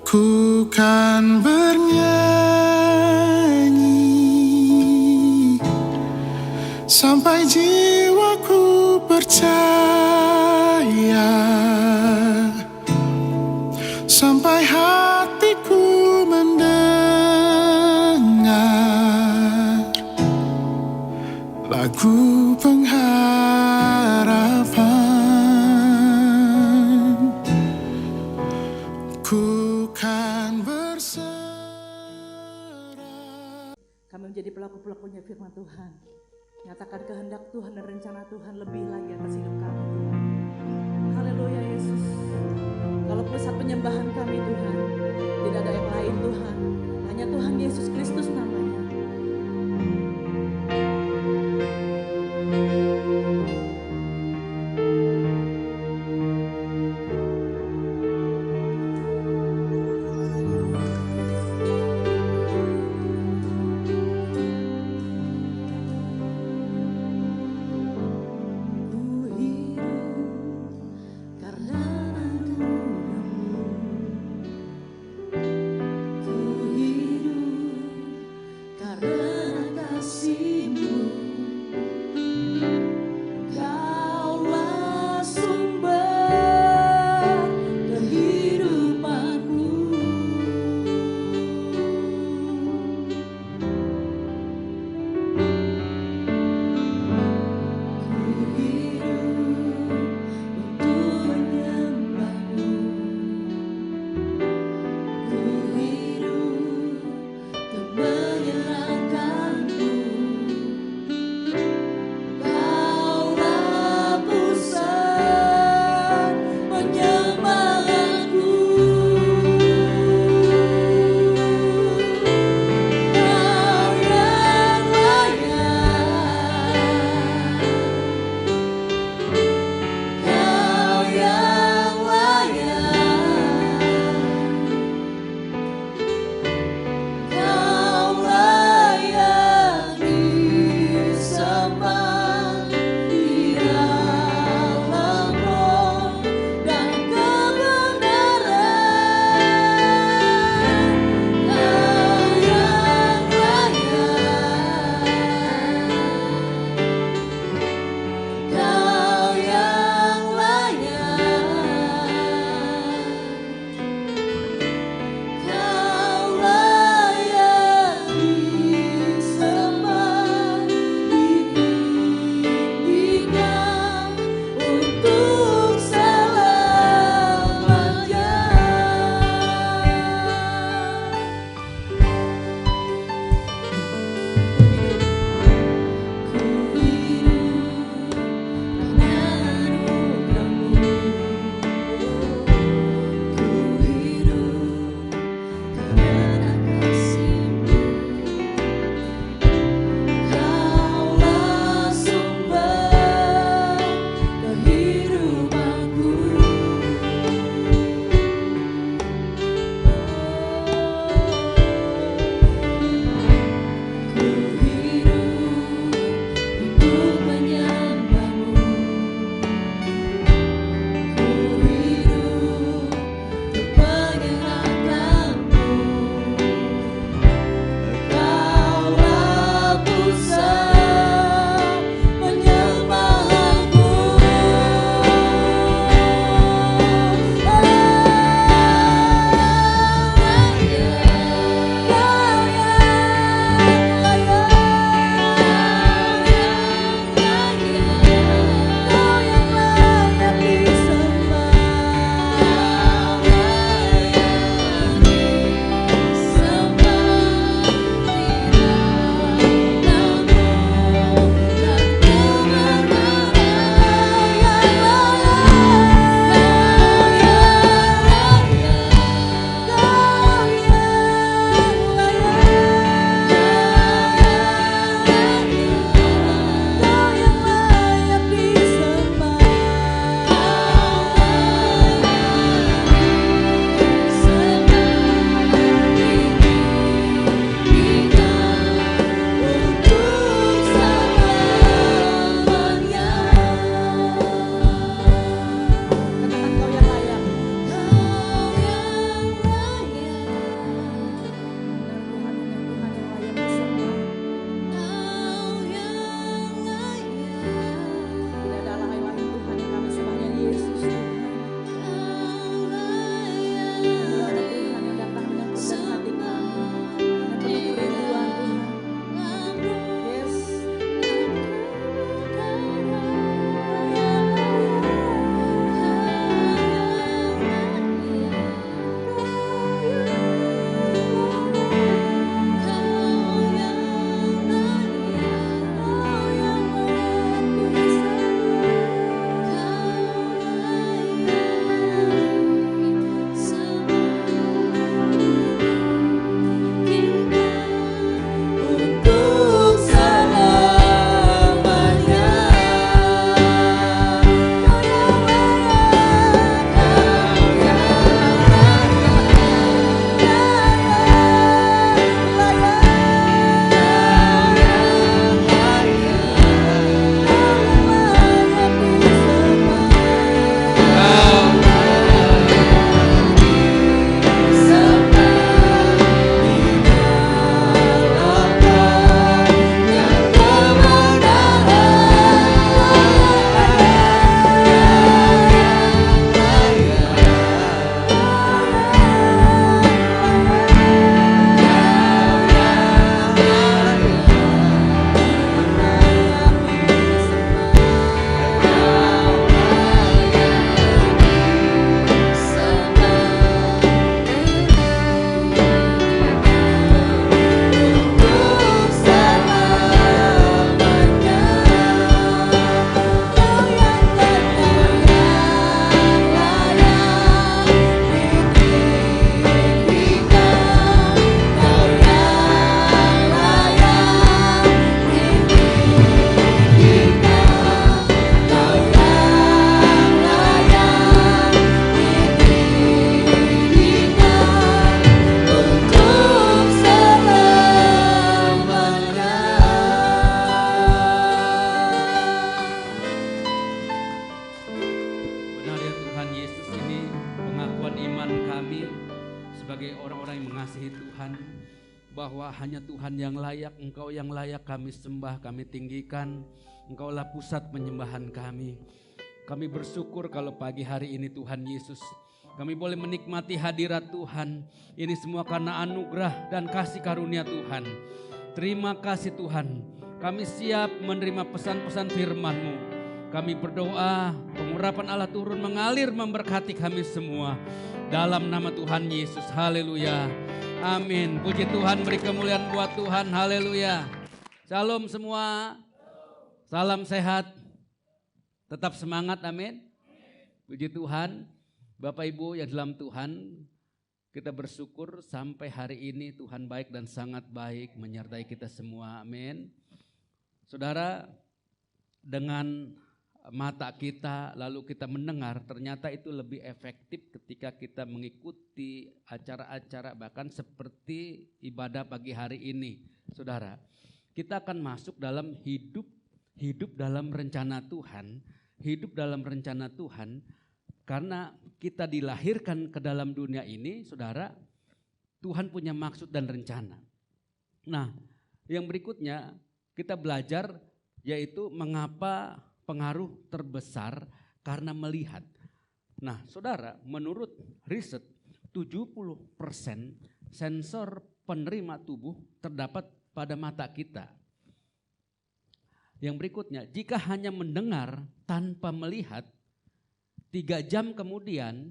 Ku kan bernyanyi sampai jiwaku percaya, sampai hatiku mendengar lagu pengharapan. Ku kan berserah. Kami menjadi pelaku-pelakunya firman Tuhan. Nyatakan kehendak Tuhan dan rencana Tuhan lebih lagi atas hidup kami, Tuhan. Haleluya Yesus. Kalau pusat penyembahan kami, Tuhan, tidak ada yang lain, Tuhan. Hanya Tuhan Yesus Kristus namanya. sebagai orang-orang yang mengasihi Tuhan, bahwa hanya Tuhan yang layak, Engkau yang layak kami sembah, kami tinggikan. Engkaulah pusat penyembahan kami. Kami bersyukur kalau pagi hari ini Tuhan Yesus, kami boleh menikmati hadirat Tuhan. Ini semua karena anugerah dan kasih karunia Tuhan. Terima kasih Tuhan. Kami siap menerima pesan-pesan firman-Mu. Kami berdoa pengurapan Allah turun mengalir memberkati kami semua. Dalam nama Tuhan Yesus, haleluya. Amin. Puji Tuhan, beri kemuliaan buat Tuhan, haleluya. Shalom semua. Salam sehat. Tetap semangat, amin. Puji Tuhan. Bapak Ibu yang dalam Tuhan, kita bersyukur sampai hari ini Tuhan baik dan sangat baik menyertai kita semua, amin. Saudara, dengan mata kita lalu kita mendengar, ternyata itu lebih efektif ketika kita mengikuti acara-acara bahkan seperti ibadah pagi hari ini. Saudara, kita akan masuk dalam hidup dalam rencana Tuhan, hidup dalam rencana Tuhan, karena kita dilahirkan ke dalam dunia ini, saudara, Tuhan punya maksud dan rencana. Nah, yang berikutnya kita belajar yaitu mengapa pengaruh terbesar karena melihat. Nah, saudara, menurut riset 70% sensor penerima tubuh terdapat pada mata kita. Yang berikutnya, jika hanya mendengar tanpa melihat, 3 jam kemudian,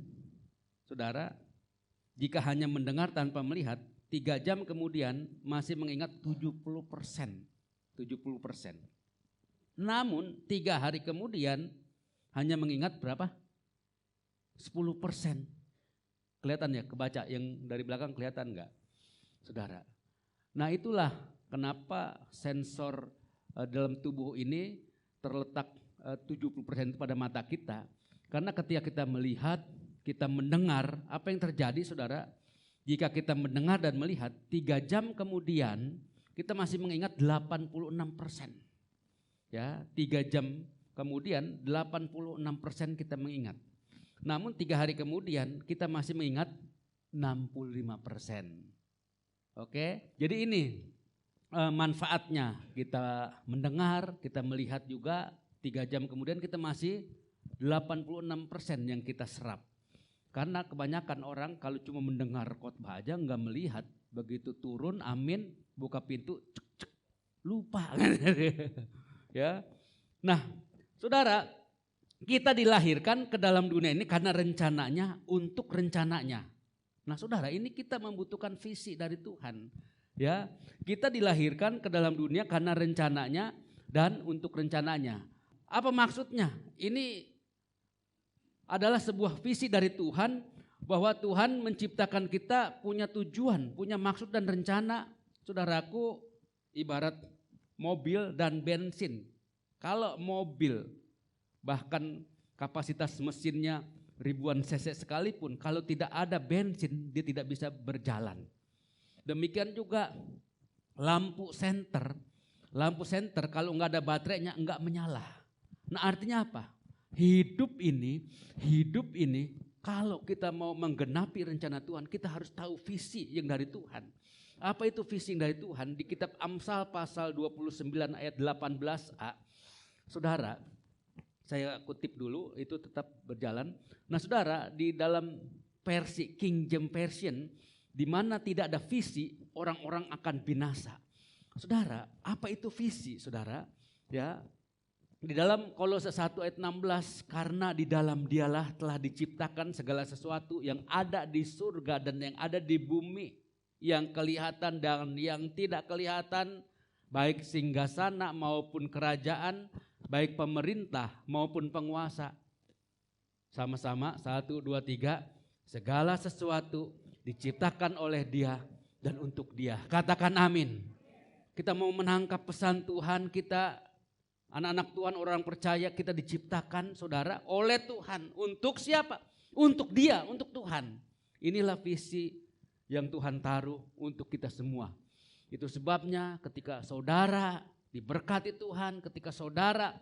saudara, jika hanya mendengar tanpa melihat, 3 jam kemudian masih mengingat 70%. Namun 3 hari kemudian hanya mengingat berapa? 10%. Kelihatan ya, kebaca yang dari belakang kelihatan enggak? Saudara. Nah, itulah kenapa sensor dalam tubuh ini terletak 70% pada mata kita. Karena ketika kita melihat, kita mendengar, apa yang terjadi saudara? Jika kita mendengar dan melihat 3 jam kemudian kita masih mengingat 86%. Ya, 3 jam kemudian 86% kita mengingat. Namun 3 hari kemudian kita masih mengingat 65%. Oke, jadi ini manfaatnya, kita mendengar, kita melihat juga 3 jam kemudian kita masih 86% yang kita serap. Karena kebanyakan orang kalau cuma mendengar khotbah aja enggak melihat, begitu turun amin, buka pintu cek cek lupa. Ya. Nah, saudara, kita dilahirkan ke dalam dunia ini karena rencananya untuk rencananya. Nah, saudara, ini kita membutuhkan visi dari Tuhan. Ya, kita dilahirkan ke dalam dunia karena rencananya dan untuk rencananya. Apa maksudnya? Ini adalah sebuah visi dari Tuhan bahwa Tuhan menciptakan kita punya tujuan, punya maksud dan rencana. Saudaraku, ibarat mobil dan bensin. Kalau mobil bahkan kapasitas mesinnya ribuan cc sekalipun, kalau tidak ada bensin dia tidak bisa berjalan. Demikian juga lampu senter kalau nggak ada baterainya nggak menyala. Nah, artinya apa? Hidup ini kalau kita mau menggenapi rencana Tuhan, kita harus tahu visi yang dari Tuhan. Apa itu visi dari Tuhan? Di kitab Amsal pasal 29 ayat 18a. Saudara, saya kutip dulu, itu tetap berjalan. Nah, saudara, di dalam versi King James Version, di mana tidak ada visi, orang-orang akan binasa. Saudara, apa itu visi, saudara? Ya, di dalam Kolose 1 ayat 16, karena di dalam Dialah telah diciptakan segala sesuatu yang ada di surga dan yang ada di bumi, yang kelihatan dan yang tidak kelihatan, baik singgasana maupun kerajaan, baik pemerintah maupun penguasa. Sama-sama 1, 2, 3, segala sesuatu diciptakan oleh Dia dan untuk Dia. Katakan amin. Kita mau menangkap pesan Tuhan, kita anak-anak Tuhan, orang percaya, kita diciptakan saudara oleh Tuhan. Untuk siapa? Untuk Dia, untuk Tuhan. Inilah visi yang Tuhan taruh untuk kita semua. Itu sebabnya ketika saudara diberkati Tuhan, ketika saudara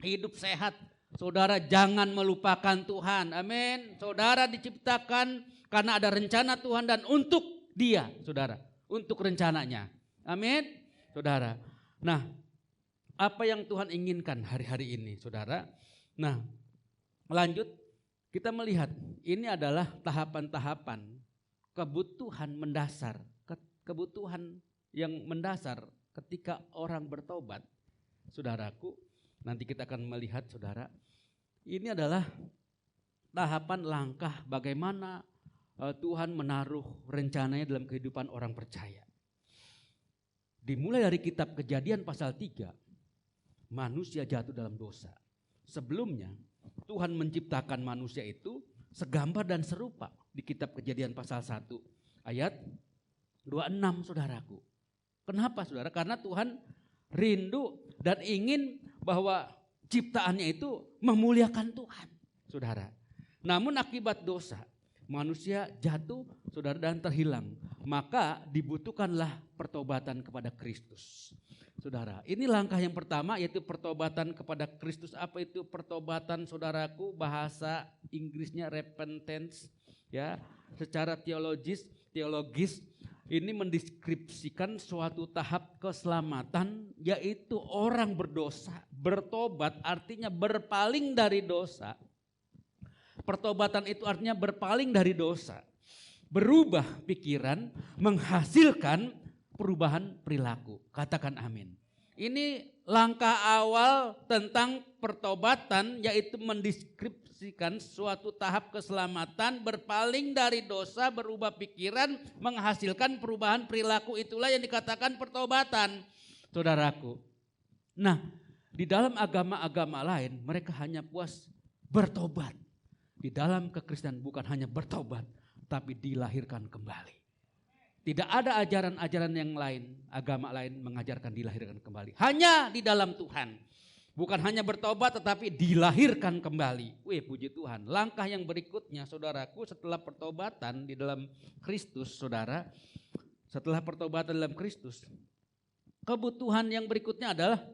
hidup sehat, saudara jangan melupakan Tuhan. Amin. Saudara diciptakan Karena ada rencana Tuhan dan untuk dia, saudara. Untuk rencananya. Amin, saudara. Nah, apa yang Tuhan inginkan hari-hari ini, saudara? Nah, lanjut kita melihat ini adalah tahapan-tahapan kebutuhan mendasar. Kebutuhan yang mendasar ketika orang bertobat. Saudaraku, nanti kita akan melihat, saudara. Ini adalah tahapan langkah bagaimana Tuhan menaruh rencananya dalam kehidupan orang percaya. Dimulai dari kitab Kejadian pasal 3, manusia jatuh dalam dosa. Sebelumnya Tuhan menciptakan manusia itu segambar dan serupa di kitab Kejadian pasal 1 ayat 26, saudaraku. Kenapa, saudara? Karena Tuhan rindu dan ingin bahwa ciptaannya itu memuliakan Tuhan, saudara. Namun akibat dosa manusia jatuh, saudara, dan terhilang. Maka dibutuhkanlah pertobatan kepada Kristus. Saudara, ini langkah yang pertama yaitu pertobatan kepada Kristus. Apa itu pertobatan, saudaraku? Bahasa Inggrisnya repentance, ya. Secara teologis ini mendeskripsikan suatu tahap keselamatan, yaitu orang berdosa bertobat, artinya berpaling dari dosa. Pertobatan itu artinya berpaling dari dosa, berubah pikiran, menghasilkan perubahan perilaku. Katakan amin. Ini langkah awal tentang pertobatan, yaitu mendeskripsikan suatu tahap keselamatan, berpaling dari dosa, berubah pikiran, menghasilkan perubahan perilaku. Itulah yang dikatakan pertobatan, saudaraku. Nah, di dalam agama-agama lain mereka hanya puas bertobat. Di dalam kekristenan bukan hanya bertobat, tapi dilahirkan kembali. Tidak ada ajaran-ajaran yang lain, agama lain mengajarkan dilahirkan kembali. Hanya di dalam Tuhan. Bukan hanya bertobat tetapi dilahirkan kembali. Wih, puji Tuhan. Langkah yang berikutnya, saudaraku, setelah pertobatan di dalam Kristus, saudara. Setelah pertobatan dalam Kristus, kebutuhan yang berikutnya adalah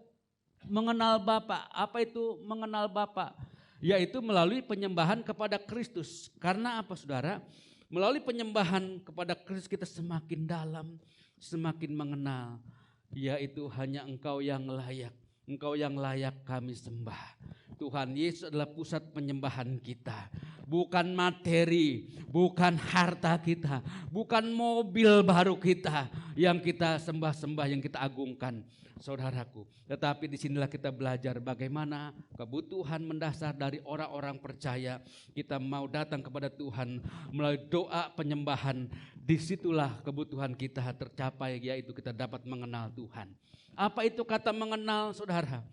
mengenal Bapa. Apa itu mengenal Bapa? Yaitu melalui penyembahan kepada Kristus. Karena apa, saudara? Melalui penyembahan kepada Kristus kita semakin dalam, semakin mengenal. Yaitu hanya Engkau yang layak. Engkau yang layak kami sembah. Tuhan Yesus adalah pusat penyembahan kita. Bukan materi, bukan harta kita, bukan mobil baru kita yang kita sembah-sembah, yang kita agungkan, saudaraku. Tetapi disinilah kita belajar bagaimana kebutuhan mendasar dari orang-orang percaya. Kita mau datang kepada Tuhan melalui doa penyembahan. Disitulah kebutuhan kita tercapai, yaitu kita dapat mengenal Tuhan. Apa itu kata mengenal, saudara?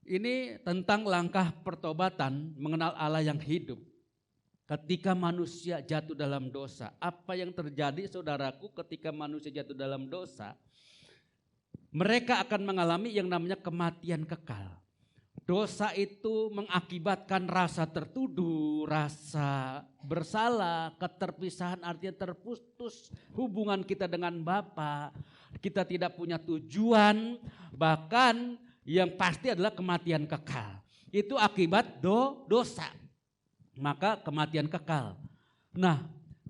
Ini tentang langkah pertobatan, mengenal Allah yang hidup. Ketika manusia jatuh dalam dosa, apa yang terjadi, saudaraku, ketika manusia jatuh dalam dosa? Mereka akan mengalami yang namanya kematian kekal. Dosa itu mengakibatkan rasa tertuduh, rasa bersalah, keterpisahan, artinya terputus hubungan kita dengan Bapa. Kita tidak punya tujuan, bahkan yang pasti adalah kematian kekal. Itu akibat dosa. Maka kematian kekal. Nah,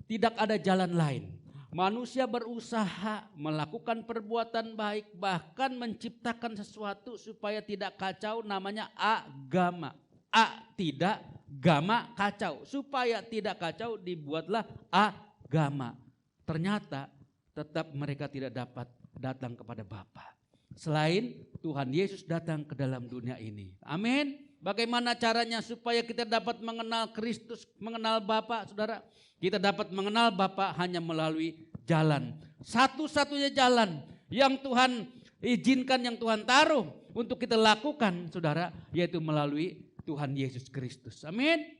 tidak ada jalan lain. Manusia berusaha melakukan perbuatan baik, bahkan menciptakan sesuatu supaya tidak kacau, namanya agama. Tidak, gama, kacau. Supaya tidak kacau dibuatlah agama. Ternyata tetap mereka tidak dapat datang kepada Bapa. Selain Tuhan Yesus datang ke dalam dunia ini. Amin. Bagaimana caranya supaya kita dapat mengenal Kristus, mengenal Bapa, saudara? Kita dapat mengenal Bapa hanya melalui jalan. Satu-satunya jalan yang Tuhan izinkan, yang Tuhan taruh untuk kita lakukan, saudara, yaitu melalui Tuhan Yesus Kristus. Amin.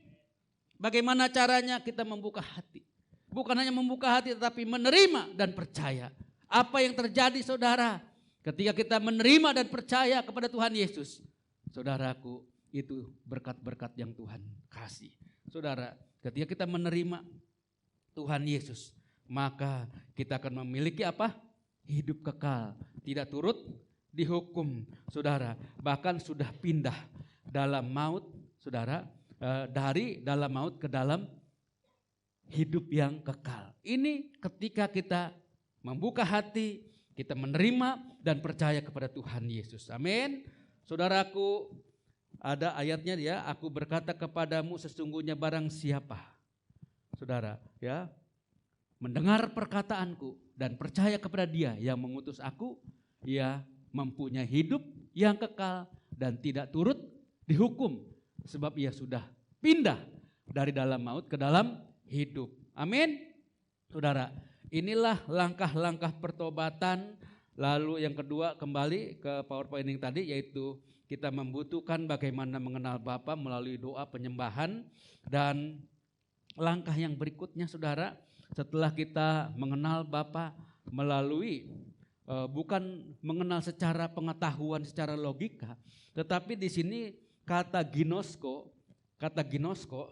Bagaimana caranya? Kita membuka hati. Bukan hanya membuka hati tetapi menerima dan percaya. Apa yang terjadi, saudara? Ketika kita menerima dan percaya kepada Tuhan Yesus, saudaraku, itu berkat-berkat yang Tuhan kasih. Saudara, ketika kita menerima Tuhan Yesus, maka kita akan memiliki apa? Hidup kekal, tidak turut dihukum, saudara. Bahkan sudah pindah dalam maut, saudara, dari dalam maut ke dalam hidup yang kekal. Ini ketika kita membuka hati, kita menerima dan percaya kepada Tuhan Yesus. Amin. Saudaraku, ada ayatnya ya, aku berkata kepadamu sesungguhnya barang siapa, saudara ya, mendengar perkataanku dan percaya kepada Dia yang mengutus aku, ia mempunyai hidup yang kekal dan tidak turut dihukum, sebab ia sudah pindah dari dalam maut ke dalam hidup. Amin. Saudara, inilah langkah-langkah pertobatan. Lalu yang kedua, kembali ke PowerPoint yang tadi, yaitu kita membutuhkan bagaimana mengenal Bapa melalui doa penyembahan. Dan langkah yang berikutnya, saudara, setelah kita mengenal Bapa melalui bukan mengenal secara pengetahuan, secara logika, tetapi di sini kata ginosko,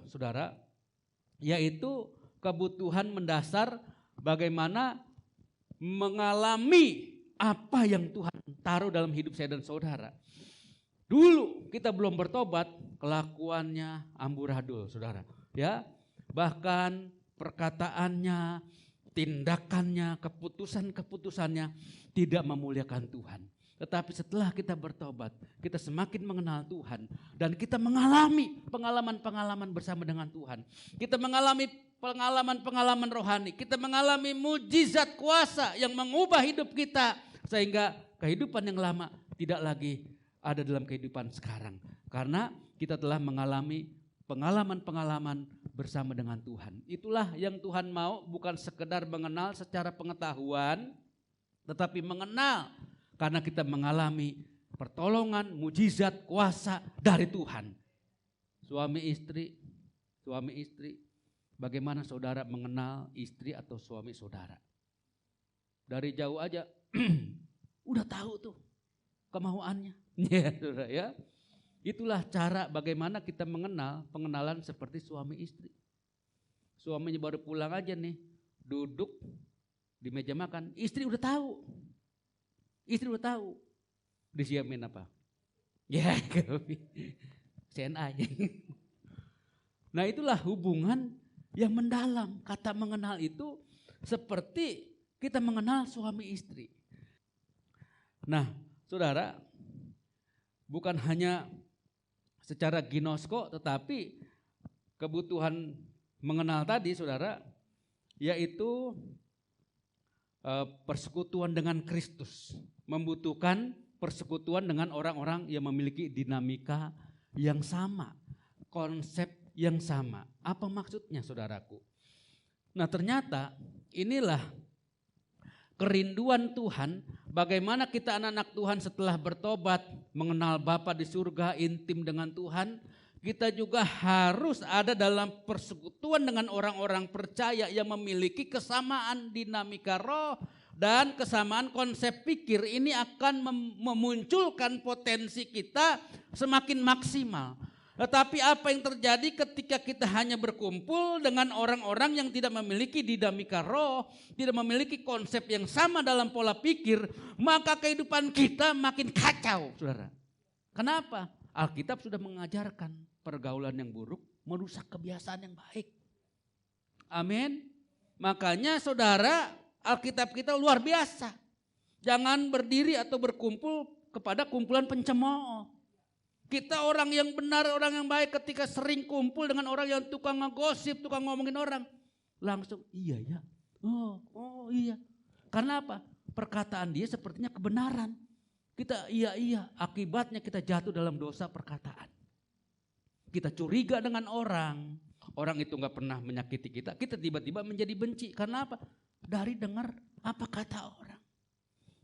saudara, yaitu kebutuhan mendasar bagaimana mengalami apa yang Tuhan taruh dalam hidup saya dan saudara. Dulu kita belum bertobat, kelakuannya amburadul, saudara. Ya, bahkan perkataannya, tindakannya, keputusannya tidak memuliakan Tuhan. Tetapi setelah kita bertobat, kita semakin mengenal Tuhan dan kita mengalami pengalaman-pengalaman bersama dengan Tuhan. Kita mengalami pengalaman-pengalaman rohani, kita mengalami mujizat kuasa yang mengubah hidup kita sehingga kehidupan yang lama tidak lagi ada dalam kehidupan sekarang. Karena kita telah mengalami pengalaman-pengalaman bersama dengan Tuhan. Itulah yang Tuhan mau, bukan sekedar mengenal secara pengetahuan, tetapi mengenal karena kita mengalami pertolongan, mujizat, kuasa dari Tuhan. Suami istri, bagaimana saudara mengenal istri atau suami saudara? Dari jauh aja udah tahu tuh kemauannya. Ya, saudara ya. Itulah cara bagaimana kita mengenal, pengenalan seperti suami istri. Suaminya baru pulang aja nih, duduk di meja makan, istri udah tahu. Istri udah tahu disiapin apa? Ya, CNA. Nah, itulah hubungan yang mendalam. Kata mengenal itu seperti kita mengenal suami istri. Nah, saudara, bukan hanya secara ginosko, tetapi kebutuhan mengenal tadi, saudara, yaitu persekutuan dengan Kristus. Membutuhkan persekutuan dengan orang-orang yang memiliki dinamika yang sama, konsep yang sama. Apa maksudnya, saudaraku? Nah, ternyata inilah kerinduan Tuhan, bagaimana kita anak-anak Tuhan setelah bertobat, mengenal Bapa di surga, intim dengan Tuhan, kita juga harus ada dalam persekutuan dengan orang-orang percaya yang memiliki kesamaan dinamika roh dan kesamaan konsep pikir. Ini akan memunculkan potensi kita semakin maksimal. Tetapi apa yang terjadi ketika kita hanya berkumpul dengan orang-orang yang tidak memiliki dinamika roh, tidak memiliki konsep yang sama dalam pola pikir, maka kehidupan kita makin kacau, saudara. Kenapa? Alkitab sudah mengajarkan pergaulan yang buruk merusak kebiasaan yang baik. Amin. Makanya saudara, Alkitab kita luar biasa. Jangan berdiri atau berkumpul kepada kumpulan pencemooh. Kita orang yang benar, orang yang baik, ketika sering kumpul dengan orang yang tukang ngegosip, tukang ngomongin orang, langsung iya ya, oh iya. Karena apa? Perkataan dia sepertinya kebenaran. Kita iya, akibatnya kita jatuh dalam dosa perkataan. Kita curiga dengan orang itu gak pernah menyakiti kita, kita tiba-tiba menjadi benci. Karena apa? Dari dengar apa kata orang.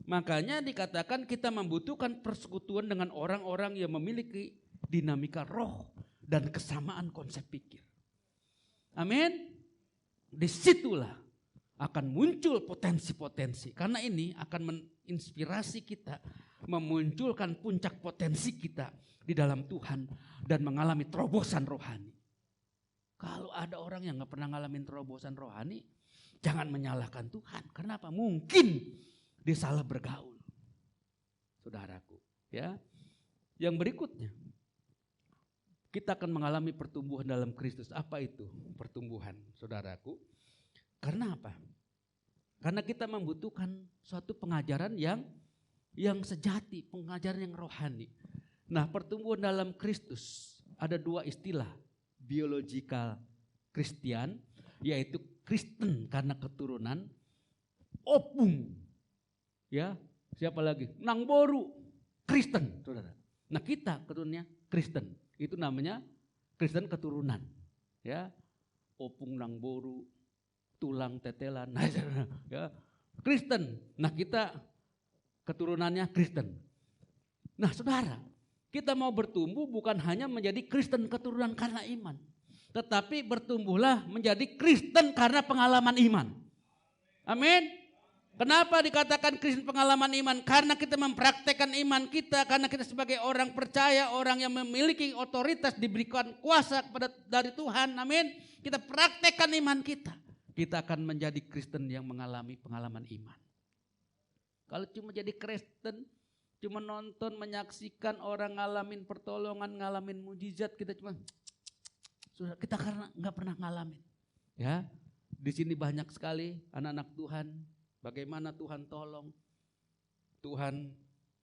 Makanya dikatakan kita membutuhkan persekutuan dengan orang-orang yang memiliki dinamika roh dan kesamaan konsep pikir. Amin. Disitulah akan muncul potensi-potensi. Karena ini akan menginspirasi kita, memunculkan puncak potensi kita di dalam Tuhan dan mengalami terobosan rohani. Kalau ada orang yang gak pernah ngalamin terobosan rohani, jangan menyalahkan Tuhan. Kenapa? Mungkin dia salah bergaul, saudaraku. Ya, yang berikutnya, kita akan mengalami pertumbuhan dalam Kristus. Apa itu pertumbuhan, saudaraku? Karena apa? Karena kita membutuhkan suatu pengajaran yang sejati, pengajaran yang rohani. Nah, pertumbuhan dalam Kristus ada dua istilah, biological Christian, yaitu Kristen karena keturunan, opung, ya siapa lagi? Nangboru, Kristen, saudara. Nah kita keturunannya Kristen, itu namanya Kristen keturunan, ya opung nangboru, tulang tetelan, ya Kristen. Nah kita keturunannya Kristen. Nah saudara, kita mau bertumbuh bukan hanya menjadi Kristen keturunan karena iman, tetapi bertumbuhlah menjadi Kristen karena pengalaman iman. Amin. Kenapa dikatakan Kristen pengalaman iman? Karena kita mempraktekkan iman kita, karena kita sebagai orang percaya, orang yang memiliki otoritas, diberikan kuasa dari Tuhan. Amin. Kita praktekkan iman kita. Kita akan menjadi Kristen yang mengalami pengalaman iman. Kalau cuma jadi Kristen, cuma nonton, menyaksikan orang ngalamin pertolongan, ngalamin mujizat, kita cuma kita karena nggak pernah ngalamin. Ya, di sini banyak sekali anak-anak Tuhan. Bagaimana Tuhan tolong, Tuhan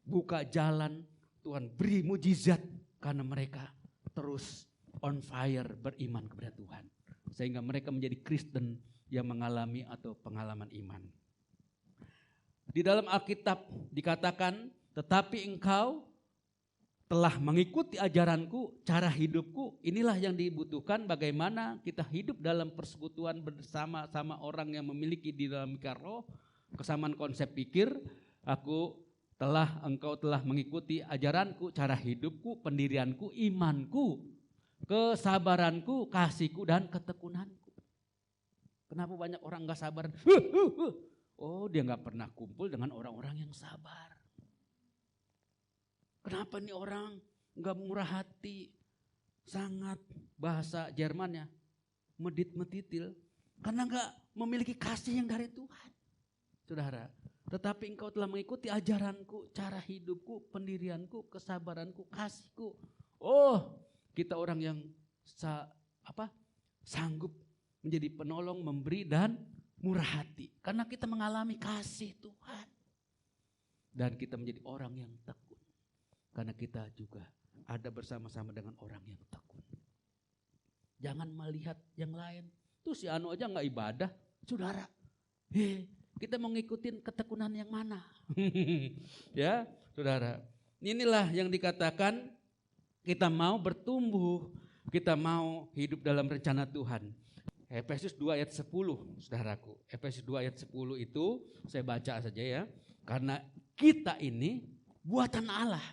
buka jalan, Tuhan beri mujizat karena mereka terus on fire beriman kepada Tuhan. Sehingga mereka menjadi Kristen yang mengalami atau pengalaman iman. Di dalam Alkitab dikatakan, tetapi engkau telah mengikuti ajaranku, cara hidupku, inilah yang dibutuhkan bagaimana kita hidup dalam persekutuan bersama-sama orang yang memiliki dinamika roh, kesamaan konsep pikir. Engkau telah mengikuti ajaranku, cara hidupku, pendirianku, imanku, kesabaranku, kasihku, dan ketekunanku. Kenapa banyak orang gak sabar? Oh, dia gak pernah kumpul dengan orang-orang yang sabar. Kenapa nih orang gak murah hati, sangat bahasa Jermannya, medit-metitil, karena gak memiliki kasih yang dari Tuhan. Saudara, tetapi engkau telah mengikuti ajaranku, cara hidupku, pendirianku, kesabaranku, kasihku. Oh, kita orang yang sanggup menjadi penolong, memberi dan murah hati. Karena kita mengalami kasih Tuhan. Dan kita menjadi orang yang tekun. Karena kita juga ada bersama-sama dengan orang yang tekun. Jangan melihat yang lain. Tuh si Anu aja gak ibadah, saudara. Kita mau ngikutin ketekunan yang mana? Ya, saudara. Inilah yang dikatakan kita mau bertumbuh, kita mau hidup dalam rencana Tuhan. Efesus 2 ayat 10, saudaraku. Efesus 2 ayat 10 itu saya baca saja ya. Karena kita ini buatan Allah.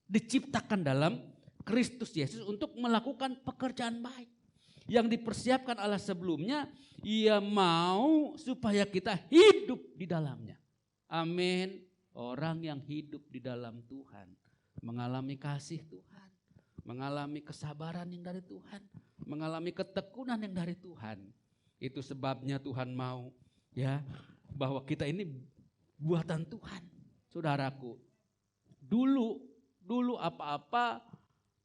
Diciptakan dalam Kristus Yesus untuk melakukan pekerjaan baik. Yang dipersiapkan Allah sebelumnya, Ia mau supaya kita hidup di dalamnya. Amin. Orang yang hidup di dalam Tuhan, mengalami kasih Tuhan, mengalami kesabaran yang dari Tuhan, mengalami ketekunan yang dari Tuhan. Itu sebabnya Tuhan mau ya bahwa kita ini buatan Tuhan. Saudaraku, dulu apa-apa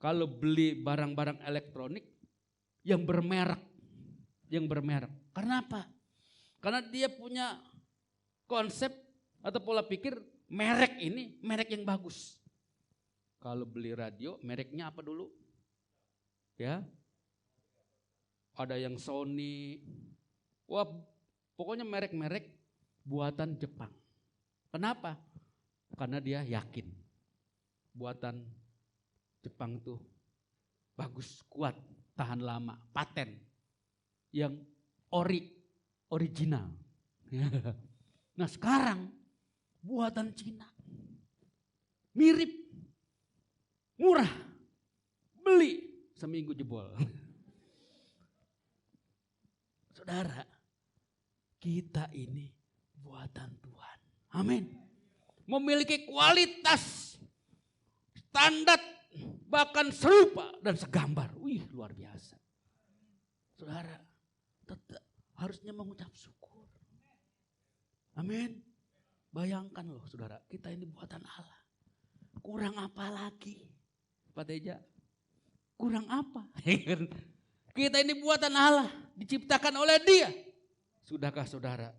kalau beli barang-barang elektronik yang bermerek. Karena apa? Karena dia punya konsep atau pola pikir merek ini merek yang bagus. Kalau beli radio mereknya apa dulu? Ya. Ada yang Sony. Wah, pokoknya merek-merek buatan Jepang. Kenapa? Karena dia yakin buatan Jepang tuh bagus, kuat, tahan lama, paten, yang original. Nah sekarang buatan Cina, mirip, murah, beli seminggu jebol. Saudara, kita ini buatan Tuhan. Amin. Memiliki kualitas, standar, bahkan serupa dan segambar. Wih, luar biasa. Saudara, tetap harusnya mengucap syukur. Amin. Bayangkan loh saudara, kita ini buatan Allah. Kurang apa lagi? Pak Teja, kurang apa? Kita ini buatan Allah, diciptakan oleh Dia. Sudahkah saudara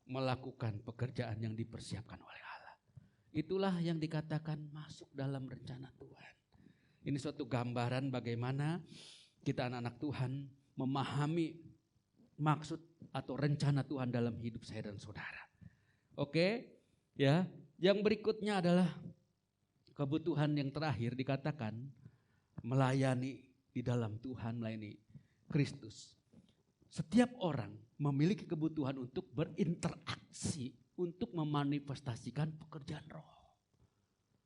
melakukan pekerjaan yang dipersiapkan oleh Allah? Itulah yang dikatakan masuk dalam rencana Tuhan. Ini suatu gambaran bagaimana kita anak-anak Tuhan memahami maksud atau rencana Tuhan dalam hidup saya dan saudara. Oke, ya. Yang berikutnya adalah kebutuhan yang terakhir dikatakan melayani di dalam Tuhan, melayani Kristus. Setiap orang memiliki kebutuhan untuk berinteraksi, untuk memanifestasikan pekerjaan roh.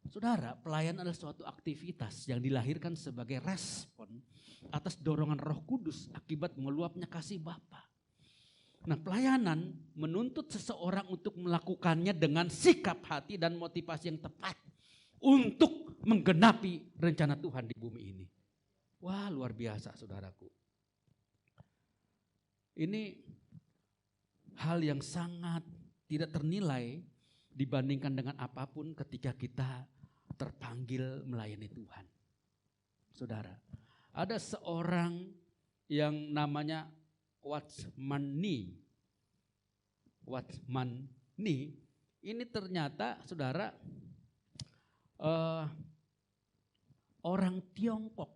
Saudara, pelayanan adalah suatu aktivitas yang dilahirkan sebagai respon atas dorongan Roh Kudus akibat meluapnya kasih Bapa. Nah, pelayanan menuntut seseorang untuk melakukannya dengan sikap hati dan motivasi yang tepat untuk menggenapi rencana Tuhan di bumi ini. Wah, luar biasa saudaraku. Ini hal yang sangat tidak ternilai dibandingkan dengan apapun ketika kita terpanggil melayani Tuhan. Saudara, ada seorang yang namanya Watchman Nee. Watchman Nee ini ternyata saudara orang Tiongkok,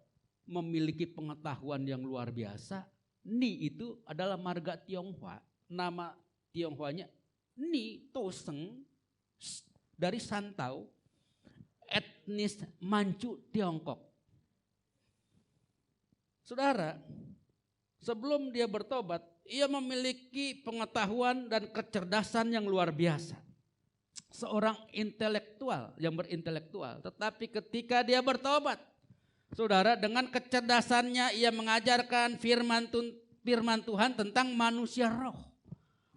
memiliki pengetahuan yang luar biasa. Ni itu adalah marga Tionghoa. Nama Tionghoanya Ni Toseng, dari Santau, etnis Manchu Tiongkok. Saudara, sebelum dia bertobat, ia memiliki pengetahuan dan kecerdasan yang luar biasa. Seorang intelektual yang berintelektual, tetapi ketika dia bertobat, saudara, dengan kecerdasannya ia mengajarkan firman Tuhan tentang manusia roh.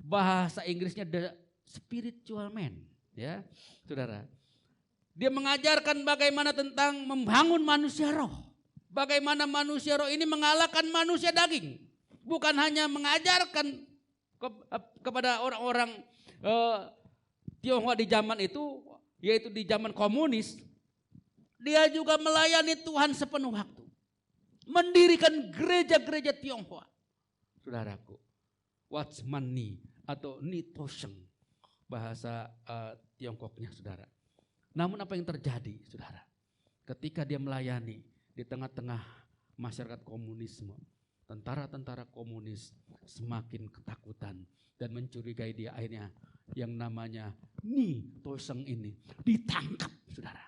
Bahasa Inggrisnya the spiritual man, ya, saudara. Dia mengajarkan bagaimana tentang membangun manusia roh. Bagaimana manusia roh ini mengalahkan manusia daging. Bukan hanya mengajarkan kepada orang-orang Tionghoa di zaman itu, yaitu di zaman komunis. Dia juga melayani Tuhan sepenuh waktu. Mendirikan gereja-gereja Tionghoa. Saudaraku, Watchman Nee atau Ni Toseng, bahasa Tiongkoknya saudara. Namun apa yang terjadi saudara? Ketika dia melayani di tengah-tengah masyarakat komunisme, tentara-tentara komunis semakin ketakutan dan mencurigai dia. Akhirnya yang namanya Ni Toseng ini ditangkap saudara.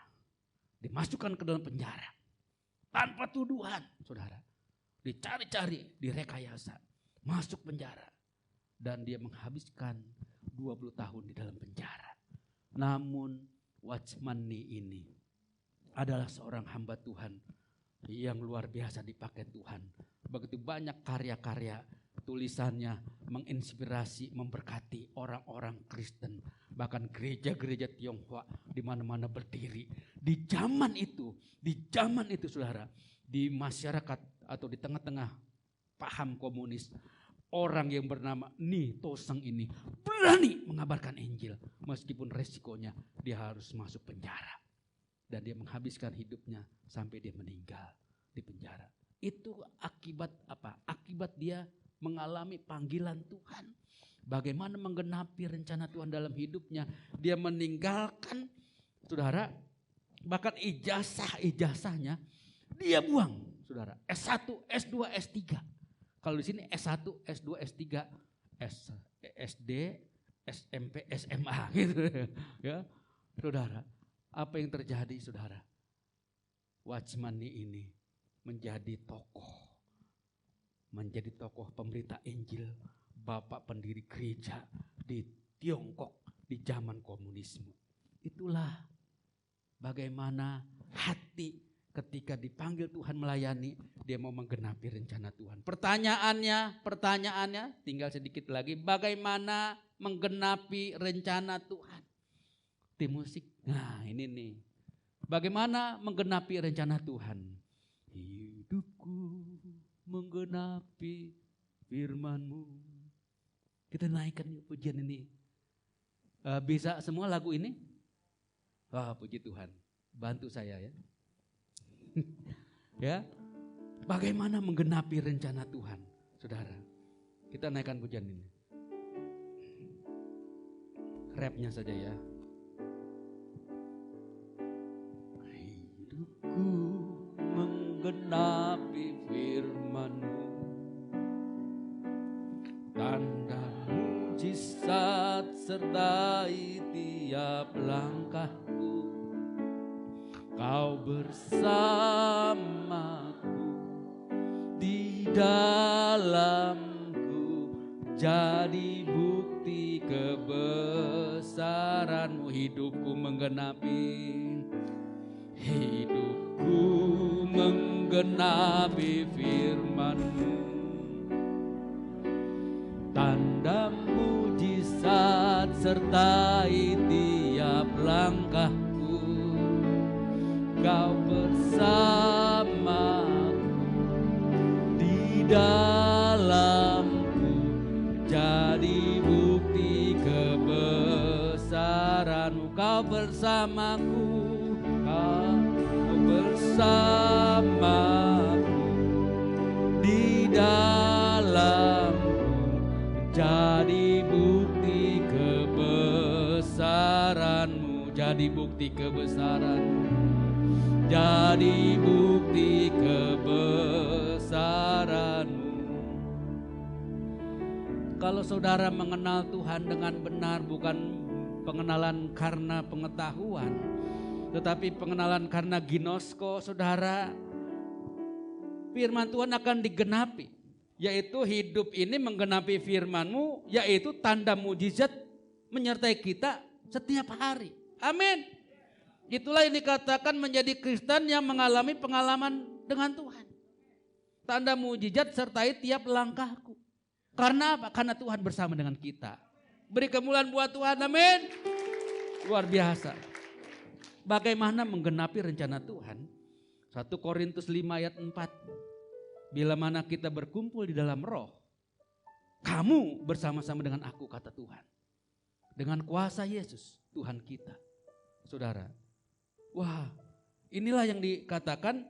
Dimasukkan ke dalam penjara tanpa tuduhan, saudara. Dicari-cari, direkayasa, masuk penjara, dan dia menghabiskan 20 tahun di dalam penjara. Namun Watchman Nee ini adalah seorang hamba Tuhan yang luar biasa dipakai Tuhan. Begitu banyak karya-karya tulisannya menginspirasi, memberkati orang-orang Kristen. Bahkan gereja-gereja Tionghoa di mana-mana berdiri. Di zaman itu saudara, di masyarakat atau di tengah-tengah paham komunis, orang yang bernama Ni Toseng ini berani mengabarkan Injil. Meskipun resikonya dia harus masuk penjara. Dan dia menghabiskan hidupnya sampai dia meninggal di penjara. Itu akibat apa? Akibat dia mengalami panggilan Tuhan. Bagaimana menggenapi rencana Tuhan dalam hidupnya. Dia meninggalkan, saudara, bahkan ijazahnya dia buang, saudara. S1, S2, S3. Kalau di sini S1, S2, S3, SD, SMP, SMA gitu. Ya, saudara. Apa yang terjadi, saudara? Watchman Nee ini menjadi tokoh pemberita Injil, bapak pendiri gereja di Tiongkok di zaman komunisme. Itulah bagaimana hati ketika dipanggil Tuhan melayani, dia mau menggenapi rencana Tuhan. Pertanyaannya tinggal sedikit lagi, bagaimana menggenapi rencana Tuhan? Tim musik, nah ini nih. Bagaimana menggenapi rencana Tuhan? Hidupku menggenapi firman-Mu. Kita naikkan pujian ini. Bisa semua lagu ini? Wah, puji Tuhan. Bantu saya ya. Ya. Bagaimana menggenapi rencana Tuhan, saudara? Kita naikkan pujian ini. Rapnya saja ya. Hidupku menggenapi firman-Mu, tanda mujizat sertai tiap langkahku. Kau bersamaku di dalamku, jadi bukti kebesaran-Mu. Hidupku menggenapi firman-Mu, tanda mujizat sertai tiap langkahku. Kau bersamaku di dalamku, jadi bukti kebesaran-Mu. Kau bersamaku, kau bersamaku di dalamku, jadi bukti kebesaran-Mu. Jadi bukti kebesaran-Mu, jadi bukti kebesaran-Mu. Kalau saudara mengenal Tuhan dengan benar, bukan pengenalan karena pengetahuan, tetapi pengenalan karena ginosko, saudara, firman Tuhan akan digenapi. Yaitu hidup ini menggenapi firman-Mu, yaitu tanda mujizat menyertai kita setiap hari. Amin. Itulah yang dikatakan menjadi Kristen yang mengalami pengalaman dengan Tuhan. Tanda mujizat sertai tiap langkahku. Karena apa? Karena Tuhan bersama dengan kita. Beri kemuliaan buat Tuhan, amin. Luar biasa. Bagaimana menggenapi rencana Tuhan? 1 Korintus 5 ayat 4. Bila mana kita berkumpul di dalam roh, kamu bersama-sama dengan aku, kata Tuhan. Dengan kuasa Yesus, Tuhan kita. Saudara, wah, inilah yang dikatakan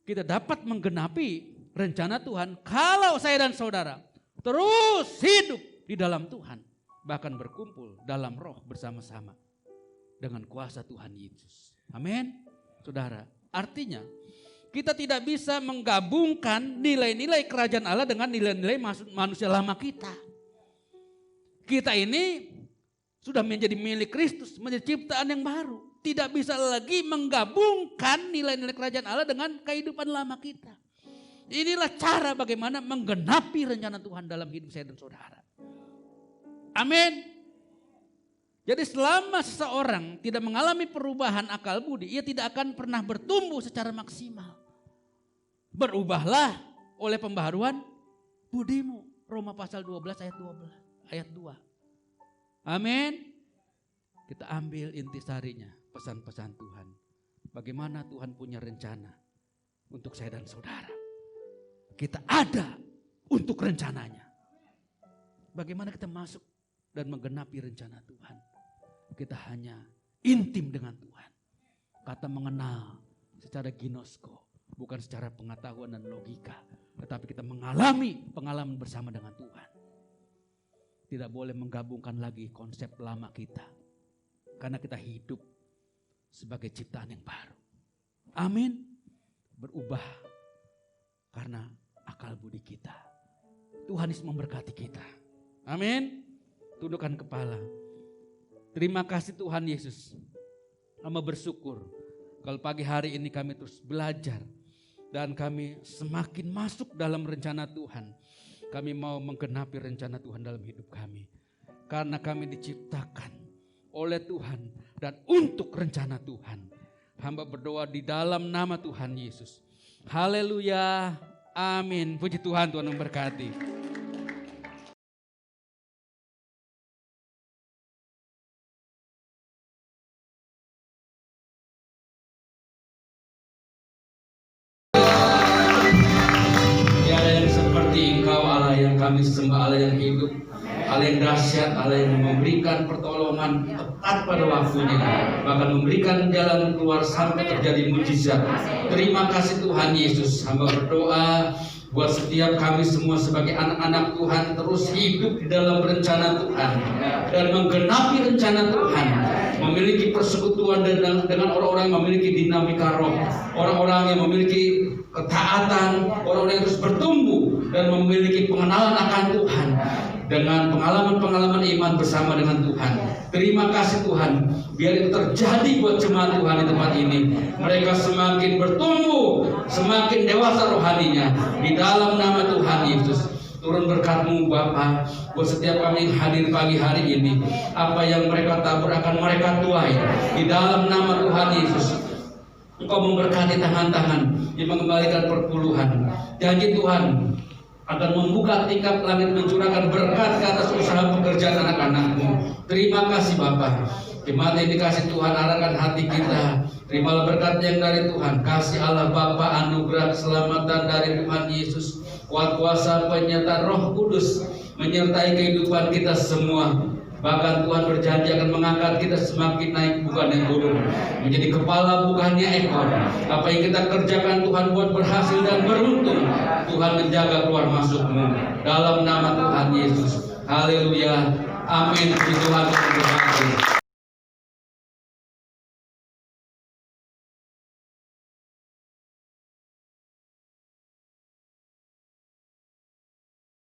kita dapat menggenapi rencana Tuhan kalau saya dan saudara terus hidup di dalam Tuhan, bahkan berkumpul dalam roh bersama-sama dengan kuasa Tuhan Yesus. Amin. Saudara, artinya kita tidak bisa menggabungkan nilai-nilai kerajaan Allah dengan nilai-nilai manusia lama kita. Kita ini sudah menjadi milik Kristus, menjadi ciptaan yang baru. Tidak bisa lagi menggabungkan nilai-nilai kerajaan Allah dengan kehidupan lama kita. Inilah cara bagaimana menggenapi rencana Tuhan dalam hidup saya dan saudara. Amin. Jadi selama seseorang tidak mengalami perubahan akal budi, ia tidak akan pernah bertumbuh secara maksimal. Berubahlah oleh pembaharuan budimu. Roma pasal 12 ayat 2. Amin. Kita ambil intisarinya, pesan-pesan Tuhan. Bagaimana Tuhan punya rencana untuk saya dan saudara. Kita ada untuk rencananya. Bagaimana kita masuk dan menggenapi rencana Tuhan. Kita hanya intim dengan Tuhan. Kata mengenal secara ginosko, bukan secara pengetahuan dan logika. Tetapi kita mengalami pengalaman bersama dengan Tuhan. Tidak boleh menggabungkan lagi konsep lama kita. Karena kita hidup sebagai ciptaan yang baru. Amin. Berubah karena akal budi kita. Tuhan Yesus memberkati kita. Amin. Tundukkan kepala. Terima kasih Tuhan Yesus. Kami bersyukur kalau pagi hari ini kami terus belajar. Dan kami semakin masuk dalam rencana Tuhan. Kami mau menggenapi rencana Tuhan dalam hidup kami. Karena kami diciptakan oleh Tuhan dan untuk rencana Tuhan. Hamba berdoa di dalam nama Tuhan Yesus. Haleluya. Amin. Puji Tuhan, Tuhan memberkati. Tiada yang seperti Engkau, Allah yang kami sembah, Allah yang hidup. Allah yang dahsyat, Allah yang memberikan pertolongan tepat pada waktunya, bahkan memberikan jalan keluar sampai terjadi mujizat. Terima kasih Tuhan Yesus. Hamba berdoa buat setiap kami semua sebagai anak-anak Tuhan terus hidup di dalam rencana Tuhan dan menggenapi rencana Tuhan, memiliki persekutuan dengan orang-orang yang memiliki dinamika roh, orang-orang yang memiliki ketaatan, orang-orang yang terus bertumbuh dan memiliki pengenalan akan Tuhan dengan pengalaman-pengalaman iman bersama dengan Tuhan. Terima kasih Tuhan, biar itu terjadi buat jemaat Tuhan di tempat ini. Mereka semakin bertumbuh, semakin dewasa rohaninya di dalam nama Tuhan Yesus. Turun berkat-Mu Bapa buat setiap kami yang hadir pagi hari ini. Apa yang mereka tabur akan mereka tuai di dalam nama Tuhan Yesus. Engkau memberkati tangan-tangan yang mengembalikan perpuluhan. Janji Tuhan akan membuka tingkap langit, mencurahkan berkat ke atas usaha pekerjaan anak-anak-Mu. Terima kasih Bapa. Jemaat yang dikasih Tuhan, arahkan hati kita. Terimalah berkat yang dari Tuhan. Kasih Allah Bapa, anugerah keselamatan dari Tuhan Yesus, kuat kuasa penyertaan Roh Kudus menyertai kehidupan kita semua. Bahkan Tuhan berjanji akan mengangkat kita semakin naik, bukan yang turun, menjadi kepala bukannya ekor. Apa yang kita kerjakan Tuhan buat berhasil dan beruntung. Tuhan menjaga keluar masuk-Mu dalam nama Tuhan Yesus. Haleluya. Amin. Puji Tuhan.